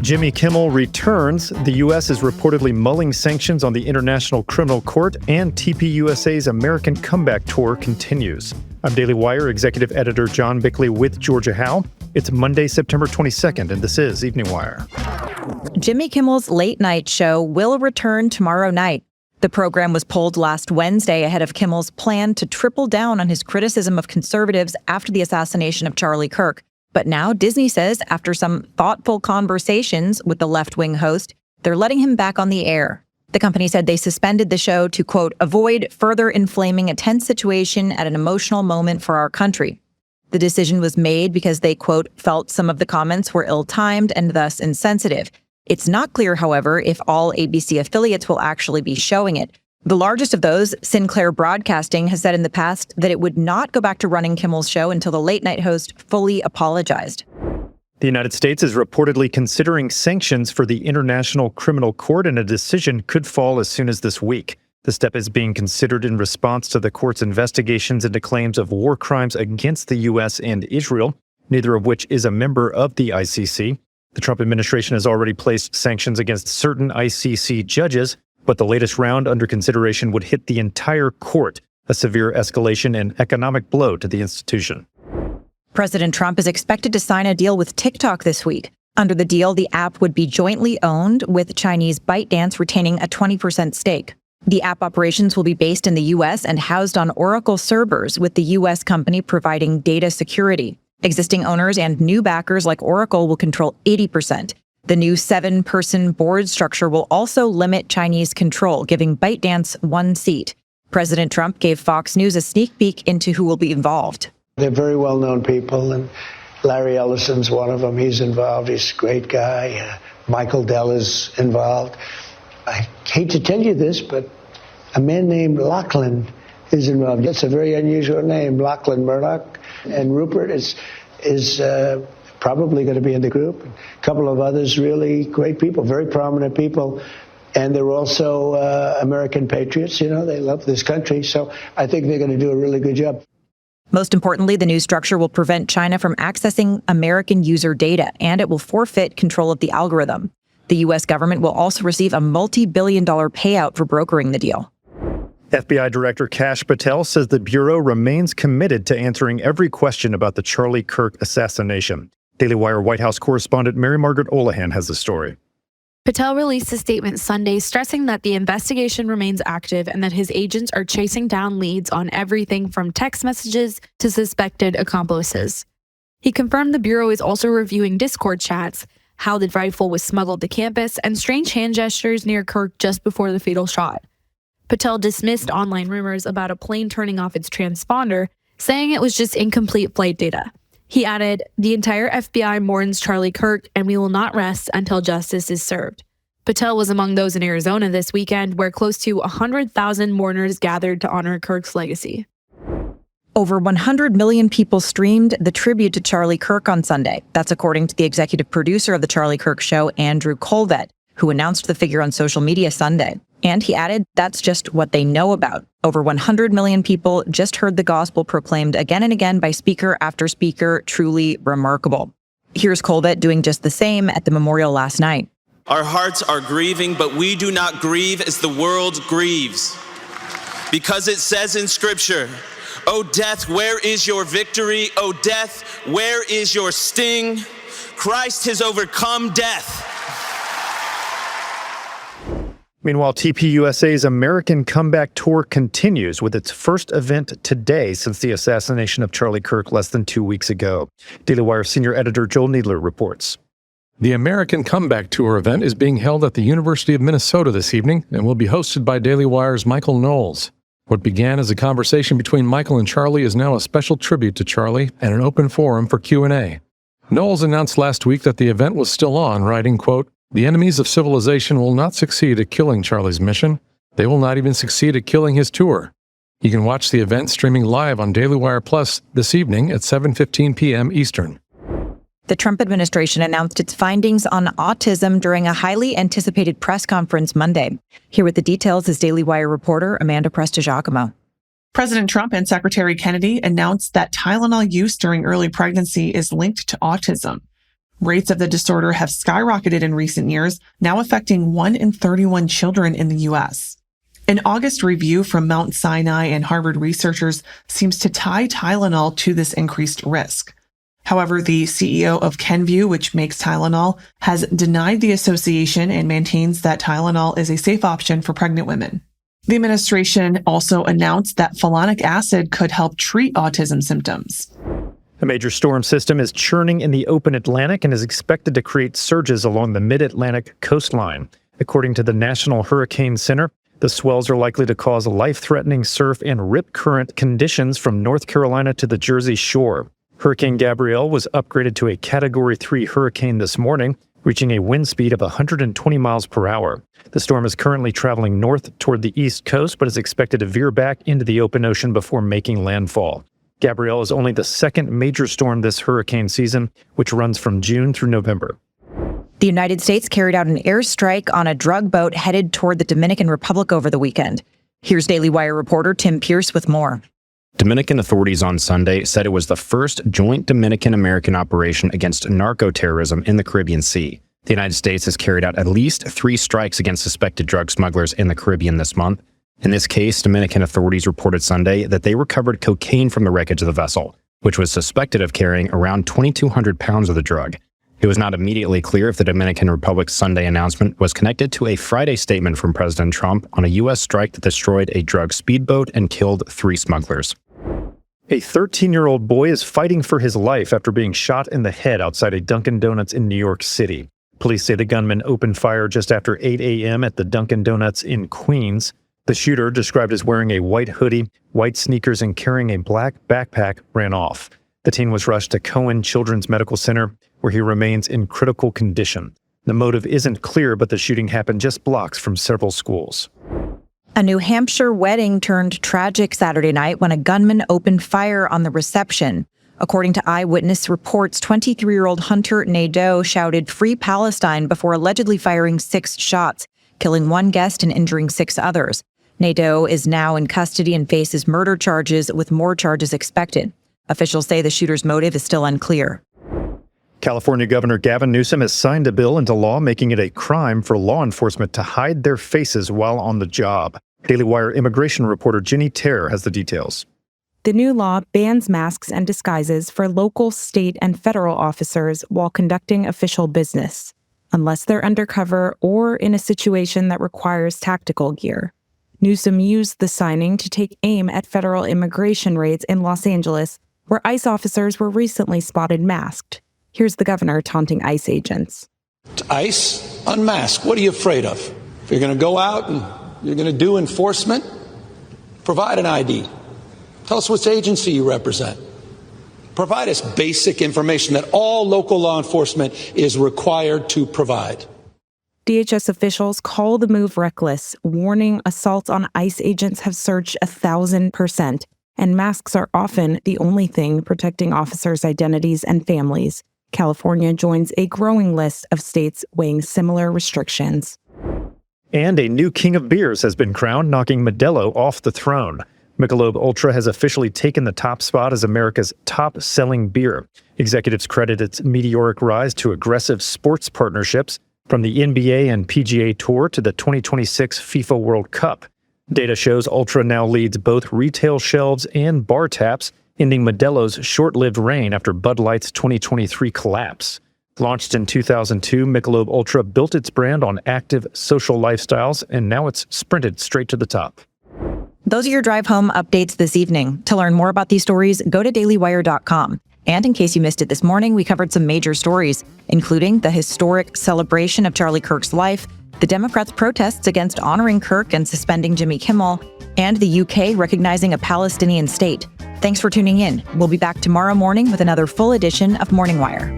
Jimmy Kimmel returns. The U.S. is reportedly mulling sanctions on the International Criminal Court, and TPUSA's American Comeback Tour continues. I'm Daily Wire Executive Editor John Bickley with Georgia Howe. It's Monday, September 22nd, and this is Evening Wire. Jimmy Kimmel's late night show will return tomorrow night. The program was pulled last Wednesday ahead of Kimmel's plan to triple down on his criticism of conservatives after the assassination of Charlie Kirk. But now Disney says after some thoughtful conversations with the left-wing host, they're letting him back on the air. The company said they suspended the show to, quote, avoid further inflaming a tense situation at an emotional moment for our country. The decision was made because they, quote, felt some of the comments were ill-timed and thus insensitive. It's not clear, however, if all ABC affiliates will actually be showing it. The largest of those, Sinclair Broadcasting, has said in the past that it would not go back to running Kimmel's show until the late-night host fully apologized. The United States is reportedly considering sanctions for the International Criminal Court, and a decision could fall as soon as this week. The step is being considered in response to the court's investigations into claims of war crimes against the U.S. and Israel, neither of which is a member of the ICC. The Trump administration has already placed sanctions against certain ICC judges, but the latest round under consideration would hit the entire court, a severe escalation and economic blow to the institution. President Trump is expected to sign a deal with TikTok this week. Under the deal, the app would be jointly owned, with Chinese ByteDance retaining a 20% stake. The app operations will be based in the U.S. and housed on Oracle servers, with the U.S. company providing data security. Existing owners and new backers like Oracle will control 80%. The new 7-person board structure will also limit Chinese control, giving ByteDance one seat. President Trump gave Fox News a sneak peek into who will be involved. They're very well-known people, and Larry Ellison's one of them. He's involved. He's a great guy. Michael Dell is involved. I hate to tell you this, but a man named Lachlan is involved. That's a very unusual name, Lachlan Murdoch. And Rupert is probably going to be in the group. A couple of others, really great people, very prominent people. And they're also American patriots. You know, they love this country. So I think they're going to do a really good job. Most importantly, the new structure will prevent China from accessing American user data, and it will forfeit control of the algorithm. The U.S. government will also receive a multi-billion-dollar payout for brokering the deal. FBI Director Kash Patel says the Bureau remains committed to answering every question about the Charlie Kirk assassination. Daily Wire White House correspondent Mary Margaret Olahan has the story. Patel released a statement Sunday stressing that the investigation remains active and that his agents are chasing down leads on everything from text messages to suspected accomplices. He confirmed the Bureau is also reviewing Discord chats, how the rifle was smuggled to campus, and strange hand gestures near Kirk just before the fatal shot. Patel dismissed online rumors about a plane turning off its transponder, saying it was just incomplete flight data. He added, "The entire FBI mourns Charlie Kirk, and we will not rest until justice is served." Patel was among those in Arizona this weekend, where close to 100,000 mourners gathered to honor Kirk's legacy. Over 100 million people streamed the tribute to Charlie Kirk on Sunday. That's according to the executive producer of The Charlie Kirk Show, Andrew Colvett, who announced the figure on social media Sunday. And he added, that's just what they know about. Over 100 million people just heard the gospel proclaimed again and again by speaker after speaker. Truly remarkable. Here's Colvett doing just the same at the memorial last night. Our hearts are grieving, but we do not grieve as the world grieves. Because it says in Scripture, "O death, where is your victory? O death, where is your sting? Christ has overcome death." Meanwhile, TPUSA's American Comeback Tour continues with its first event today since the assassination of Charlie Kirk less than 2 weeks ago. Daily Wire senior editor Joel Needler reports. The American Comeback Tour event is being held at the University of Minnesota this evening and will be hosted by Daily Wire's Michael Knowles. What began as a conversation between Michael and Charlie is now a special tribute to Charlie and an open forum for Q&A. Knowles announced last week that the event was still on, writing, quote, "The enemies of civilization will not succeed at killing Charlie's mission. They will not even succeed at killing his tour." You can watch the event streaming live on Daily Wire Plus this evening at 7:15 p.m. Eastern. The Trump administration announced its findings on autism during a highly anticipated press conference Monday. Here with the details is Daily Wire reporter Amanda Prestigiacomo. President Trump and Secretary Kennedy announced that Tylenol use during early pregnancy is linked to autism. Rates of the disorder have skyrocketed in recent years, now affecting 1 in 31 children in the U.S. An August review from Mount Sinai and Harvard researchers seems to tie Tylenol to this increased risk. However, the CEO of Kenvue, which makes Tylenol, has denied the association and maintains that Tylenol is a safe option for pregnant women. The administration also announced that fulonic acid could help treat autism symptoms. A major storm system is churning in the open Atlantic and is expected to create surges along the mid-Atlantic coastline. According to the National Hurricane Center, the swells are likely to cause life-threatening surf and rip current conditions from North Carolina to the Jersey Shore. Hurricane Gabrielle was upgraded to a Category 3 hurricane this morning, reaching a wind speed of 120 miles per hour. The storm is currently traveling north toward the east coast, but is expected to veer back into the open ocean before making landfall. Gabrielle is only the second major storm this hurricane season, which runs from June through November. The United States carried out an airstrike on a drug boat headed toward the Dominican Republic over the weekend. Here's Daily Wire reporter Tim Pierce with more. Dominican authorities on Sunday said it was the first joint Dominican-American operation against narco-terrorism in the Caribbean Sea. The United States has carried out at least 3 strikes against suspected drug smugglers in the Caribbean this month. In this case, Dominican authorities reported Sunday that they recovered cocaine from the wreckage of the vessel, which was suspected of carrying around 2,200 pounds of the drug. It was not immediately clear if the Dominican Republic's Sunday announcement was connected to a Friday statement from President Trump on a U.S. strike that destroyed a drug speedboat and killed 3 smugglers. A 13-year-old boy is fighting for his life after being shot in the head outside a Dunkin' Donuts in New York City. Police say the gunman opened fire just after 8 a.m. at the Dunkin' Donuts in Queens. The shooter, described as wearing a white hoodie, white sneakers, and carrying a black backpack, ran off. The teen was rushed to Cohen Children's Medical Center, where he remains in critical condition. The motive isn't clear, but the shooting happened just blocks from several schools. A New Hampshire wedding turned tragic Saturday night when a gunman opened fire on the reception. According to eyewitness reports, 23-year-old Hunter Nadeau shouted "Free Palestine" before allegedly firing 6 shots, killing 1 guest and injuring 6 others. Nadeau is now in custody and faces murder charges, with more charges expected. Officials say the shooter's motive is still unclear. California Governor Gavin Newsom has signed a bill into law making it a crime for law enforcement to hide their faces while on the job. Daily Wire immigration reporter Ginny Terr has the details. The new law bans masks and disguises for local, state, and federal officers while conducting official business, unless they're undercover or in a situation that requires tactical gear. Newsom used the signing to take aim at federal immigration raids in Los Angeles, where ICE officers were recently spotted masked. Here's the governor taunting ICE agents. ICE, unmask. What are you afraid of? If you're going to go out and you're going to do enforcement, provide an ID. Tell us which agency you represent. Provide us basic information that all local law enforcement is required to provide. DHS officials call the move reckless, warning assaults on ICE agents have surged 1,000%, and masks are often the only thing protecting officers' identities and families. California joins a growing list of states weighing similar restrictions. And a new king of beers has been crowned, knocking Modelo off the throne. Michelob Ultra has officially taken the top spot as America's top-selling beer. Executives credit its meteoric rise to aggressive sports partnerships, from the NBA and PGA Tour to the 2026 FIFA World Cup. Data shows Ultra now leads both retail shelves and bar taps, ending Modelo's short-lived reign after Bud Light's 2023 collapse. Launched in 2002, Michelob Ultra built its brand on active social lifestyles, and now it's sprinted straight to the top. Those are your drive home updates this evening. To learn more about these stories, go to dailywire.com. And in case you missed it this morning, we covered some major stories, including the historic celebration of Charlie Kirk's life, the Democrats' protests against honoring Kirk and suspending Jimmy Kimmel, and the UK recognizing a Palestinian state. Thanks for tuning in. We'll be back tomorrow morning with another full edition of Morning Wire.